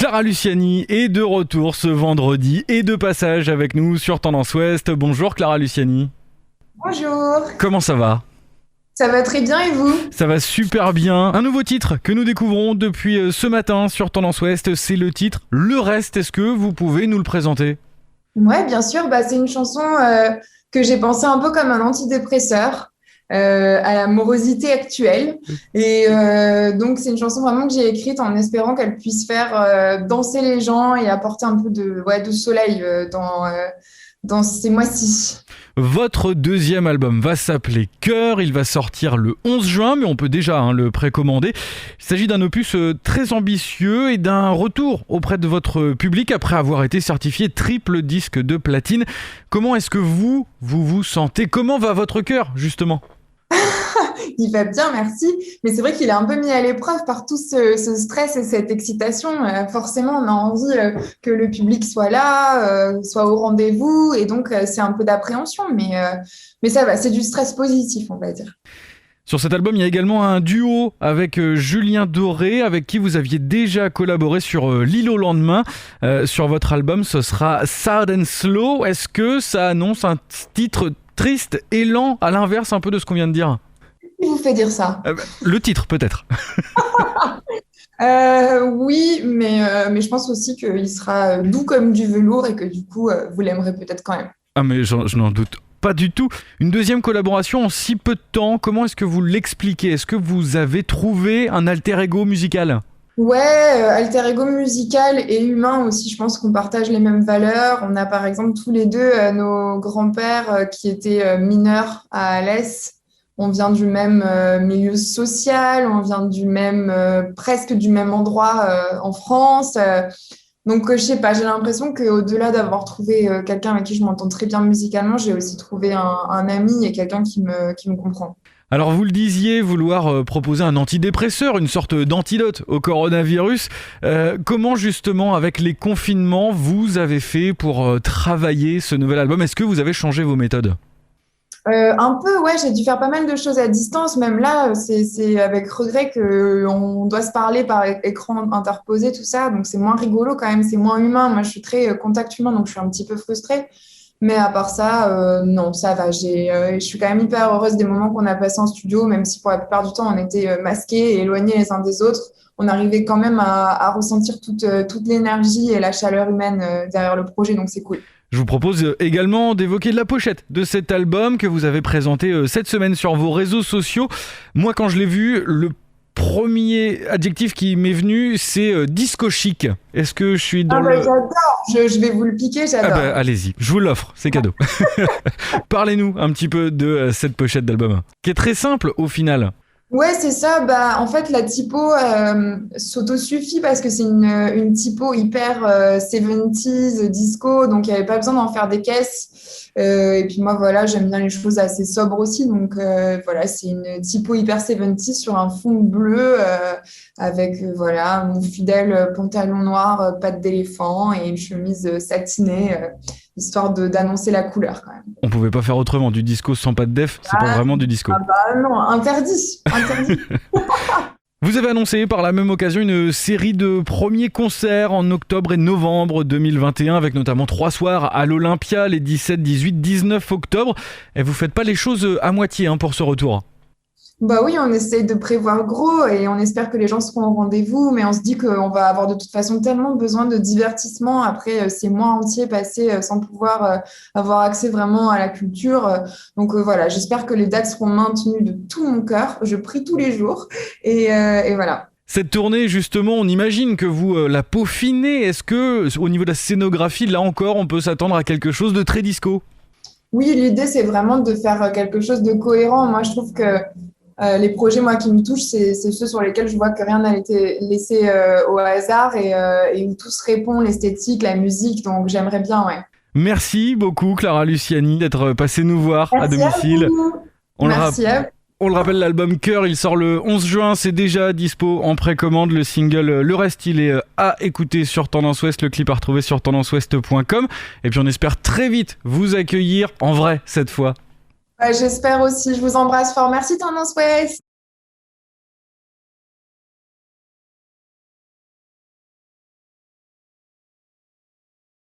Clara Luciani est de retour ce vendredi et de passage avec nous sur Tendance Ouest. Bonjour Clara Luciani. Bonjour. Comment ça va ? Ça va très bien et vous ? Ça va super bien. Un nouveau titre que nous découvrons depuis ce matin sur Tendance Ouest, c'est le titre Le Reste. Est-ce que vous pouvez nous le présenter ? Ouais, bien sûr. C'est une chanson que j'ai pensée un peu comme un antidépresseur à la morosité actuelle. Et donc, c'est une chanson vraiment que j'ai écrite en espérant qu'elle puisse faire danser les gens et apporter un peu de soleil dans ces mois-ci. Votre deuxième album va s'appeler Cœur, il va sortir le 11 juin, mais on peut déjà le précommander. Il s'agit d'un opus très ambitieux et d'un retour auprès de votre public après avoir été certifié triple disque de platine. Comment est-ce que vous vous sentez ? Comment va votre cœur, justement ? Il va bien, merci. Mais c'est vrai qu'il est un peu mis à l'épreuve par tout ce stress et cette excitation. Forcément, on a envie que le public soit là, soit au rendez-vous. Et donc, c'est un peu d'appréhension. Mais ça va, c'est du stress positif, on va dire. Sur cet album, il y a également un duo avec Julien Doré, avec qui vous aviez déjà collaboré sur L'île au lendemain. Sur votre album, ce sera Sad and Slow. Est-ce que ça annonce un titre triste et lent, à l'inverse un peu de ce qu'on vient de dire ? Qui vous fait dire ça ? Le titre, peut-être. Oui, mais je pense aussi qu'il sera doux comme du velours et que du coup, vous l'aimerez peut-être quand même. Ah mais je n'en doute pas du tout. Une deuxième collaboration en si peu de temps, comment est-ce que vous l'expliquez ? Est-ce que vous avez trouvé un alter ego musical ? Ouais, alter ego musical et humain aussi, je pense qu'on partage les mêmes valeurs. On a par exemple tous les deux nos grands-pères qui étaient mineurs à Alès. On vient du même milieu social, on vient presque du même endroit en France. Donc, je sais pas, j'ai l'impression qu'au-delà d'avoir trouvé quelqu'un avec qui je m'entends très bien musicalement, j'ai aussi trouvé un ami et quelqu'un qui me comprend. Alors vous le disiez, vouloir proposer un antidépresseur, une sorte d'antidote au coronavirus. Comment justement, avec les confinements, vous avez fait pour travailler ce nouvel album ? Est-ce que vous avez changé vos méthodes ? Un peu, ouais, j'ai dû faire pas mal de choses à distance. Même là, c'est avec regret qu'on doit se parler par écran interposé, tout ça. Donc, c'est moins rigolo quand même, c'est moins humain. Moi, je suis très contact humain, donc je suis un petit peu frustrée. Mais à part ça, non, ça va. Je suis quand même hyper heureuse des moments qu'on a passés en studio, même si pour la plupart du temps, on était masqués et éloignés les uns des autres. On arrivait quand même à ressentir toute l'énergie et la chaleur humaine derrière le projet, donc c'est cool. Je vous propose également d'évoquer la pochette de cet album que vous avez présenté cette semaine sur vos réseaux sociaux. Moi, quand je l'ai vu, le premier adjectif qui m'est venu, c'est disco chic. Est-ce que je suis dans j'adore, je vais vous le piquer, j'adore. Allez-y, je vous l'offre, c'est cadeau. Parlez-nous un petit peu de cette pochette d'album, qui est très simple au final. Ouais, c'est ça. En fait, la typo s'auto-suffit parce que c'est une typo hyper 70s, disco, donc il n'y avait pas besoin d'en faire des caisses. Et puis moi, voilà, j'aime bien les choses assez sobres aussi. Donc voilà, c'est une typo hyper 70s sur un fond bleu avec voilà, mon fidèle pantalon noir, pattes d'éléphant et une chemise satinée, histoire d'annoncer la couleur quand même. On pouvait pas faire autrement, du disco sans pas de def, c'est pas vraiment du disco. Non, interdit. Vous avez annoncé par la même occasion une série de premiers concerts en octobre et novembre 2021 avec notamment 3 soirs à l'Olympia les 17, 18, 19 octobre. Et vous faites pas les choses à moitié pour ce retour. Oui, on essaye de prévoir gros et on espère que les gens seront au rendez-vous, mais on se dit qu'on va avoir de toute façon tellement besoin de divertissement après ces mois entiers passés sans pouvoir avoir accès vraiment à la culture. Donc voilà, j'espère que les dates seront maintenues de tout mon cœur. Je prie tous les jours et voilà. Cette tournée, justement, on imagine que vous la peaufinez. Est-ce que, au niveau de la scénographie, là encore, on peut s'attendre à quelque chose de très disco ? Oui, l'idée, c'est vraiment de faire quelque chose de cohérent. Moi, je trouve que les projets moi qui me touchent, c'est ceux sur lesquels je vois que rien n'a été laissé au hasard et où tout se répond, l'esthétique, la musique, donc j'aimerais bien, ouais. Merci beaucoup Clara Luciani d'être passée nous voir à domicile. Merci à vous. On le rappelle, l'album Cœur, il sort le 11 juin, c'est déjà dispo en précommande. Le single Le Reste, il est à écouter sur Tendance Ouest, le clip à retrouver sur tendanceouest.com. Et puis on espère très vite vous accueillir en vrai cette fois. J'espère aussi. Je vous embrasse fort. Merci Tendance Ouest.